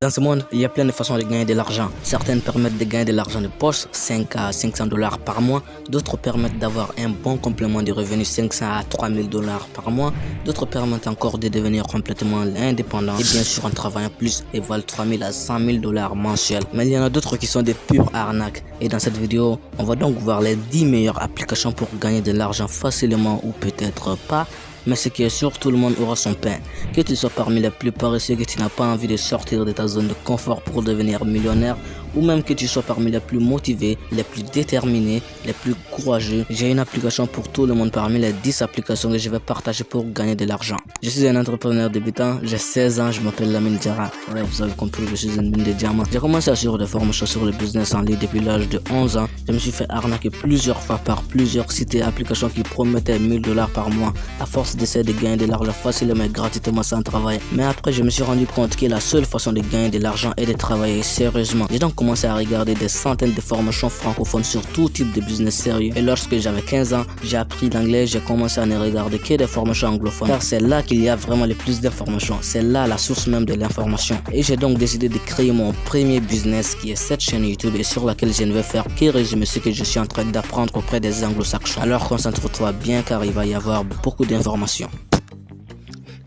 Dans ce monde, il y a plein de façons de gagner de l'argent. Certaines permettent de gagner de l'argent de poche, 5 à 500 dollars par mois. D'autres permettent d'avoir un bon complément de revenus, 500 à 3000 dollars par mois. D'autres permettent encore de devenir complètement indépendant et bien sûr en travaillant plus et valent 3000 à 100 000 dollars mensuels. Mais il y en a d'autres qui sont des pures arnaques. Et dans cette vidéo, on va donc voir les 10 meilleures applications pour gagner de l'argent facilement ou peut-être pas. Mais ce qui est sûr, tout le monde aura son pain. Que tu sois parmi les plus paresseux, que tu n'as pas envie de sortir de ta zone de confort pour devenir millionnaire, ou même que tu sois parmi les plus motivés, les plus déterminés, les plus courageux, j'ai une application pour tout le monde parmi les 10 applications que je vais partager pour gagner de l'argent. Je suis un entrepreneur débutant, j'ai 16 ans, je m'appelle Lamine Diarra. Ouais, vous avez compris, je suis une mine de diamants. J'ai commencé à suivre des formations sur le business en ligne depuis l'âge de 11 ans. Je me suis fait arnaquer plusieurs fois par plusieurs sites et applications qui promettaient 1000 dollars par mois. À force d'essayer de gagner de l'argent facilement et gratuitement sans travail. Mais après, je me suis rendu compte que la seule façon de gagner de l'argent est de travailler sérieusement. J'ai donc commencé à regarder des centaines de formations francophones sur tout type de business sérieux. Et lorsque j'avais 15 ans, j'ai appris l'anglais, j'ai commencé à ne regarder que des formations anglophones. Car c'est là qu'il y a vraiment le plus d'informations. C'est là la source même de l'information. Et j'ai donc décidé de créer mon premier business qui est cette chaîne YouTube et sur laquelle je ne vais faire que résumer ce que je suis en train d'apprendre auprès des anglo-saxons. Alors concentre-toi bien car il va y avoir beaucoup d'informations.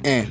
1.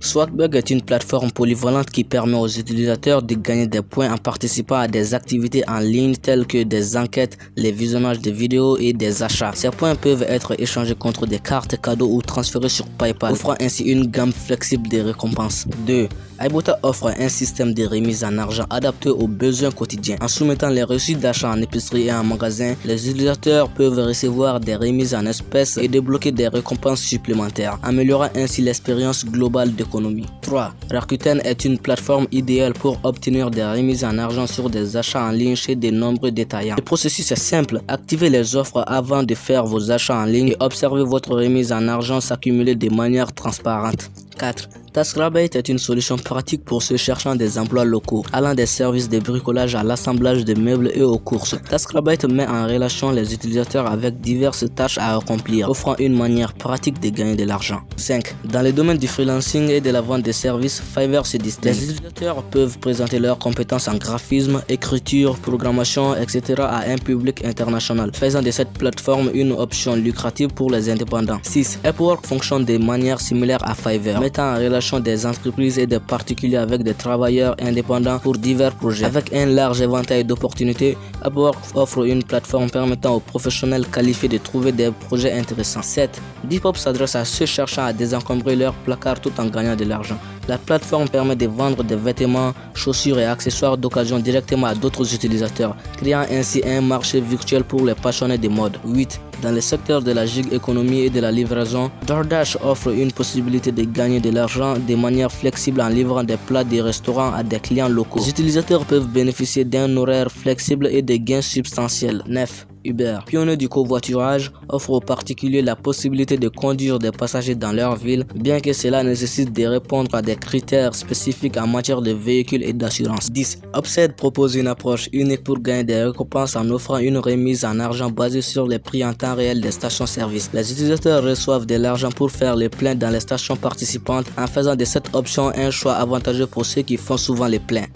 Swagbucks est une plateforme polyvalente qui permet aux utilisateurs de gagner des points en participant à des activités en ligne telles que des enquêtes, les visionnages de vidéos et des achats. Ces points peuvent être échangés contre des cartes cadeaux ou transférés sur PayPal, offrant ainsi une gamme flexible de récompenses. 2. Ibotta offre un système de remise en argent adapté aux besoins quotidiens. En soumettant les reçus d'achat en épicerie et en magasin, les utilisateurs peuvent recevoir des remises en espèces et débloquer des récompenses supplémentaires, améliorant ainsi l'expérience globale d'économie. 3. Rakuten est une plateforme idéale pour obtenir des remises en argent sur des achats en ligne chez de nombreux détaillants. Le processus est simple, activez les offres avant de faire vos achats en ligne et observez votre remise en argent s'accumuler de manière transparente. 4. TaskRabbit est une solution pratique pour ceux cherchant des emplois locaux, allant des services de bricolage à l'assemblage de meubles et aux courses. TaskRabbit met en relation les utilisateurs avec diverses tâches à accomplir, offrant une manière pratique de gagner de l'argent. 5. Dans le domaine du freelancing et de la vente de services, Fiverr se distingue. Les utilisateurs peuvent présenter leurs compétences en graphisme, écriture, programmation, etc. à un public international, faisant de cette plateforme une option lucrative pour les indépendants. 6. Upwork fonctionne de manière similaire à Fiverr, mettant en relation des entreprises et des particuliers avec des travailleurs indépendants pour divers projets. Avec un large éventail d'opportunités, Upwork offre une plateforme permettant aux professionnels qualifiés de trouver des projets intéressants. 7. Depop s'adresse à ceux cherchant à désencombrer leur placard tout en gagnant de l'argent. La plateforme permet de vendre des vêtements, chaussures et accessoires d'occasion directement à d'autres utilisateurs, créant ainsi un marché virtuel pour les passionnés de mode. 8. Dans le secteur de la gig économie et de la livraison, DoorDash offre une possibilité de gagner de l'argent de manière flexible en livrant des plats des restaurants à des clients locaux. Les utilisateurs peuvent bénéficier d'un horaire flexible et de gains substantiels. 9. Uber, pionnier du covoiturage, offre aux particuliers la possibilité de conduire des passagers dans leur ville, bien que cela nécessite de répondre à des critères spécifiques en matière de véhicules et d'assurance. 10. Upside propose une approche unique pour gagner des récompenses en offrant une remise en argent basée sur les prix en temps réel des stations-service. Les utilisateurs reçoivent de l'argent pour faire les pleins dans les stations participantes en faisant de cette option un choix avantageux pour ceux qui font souvent les pleins.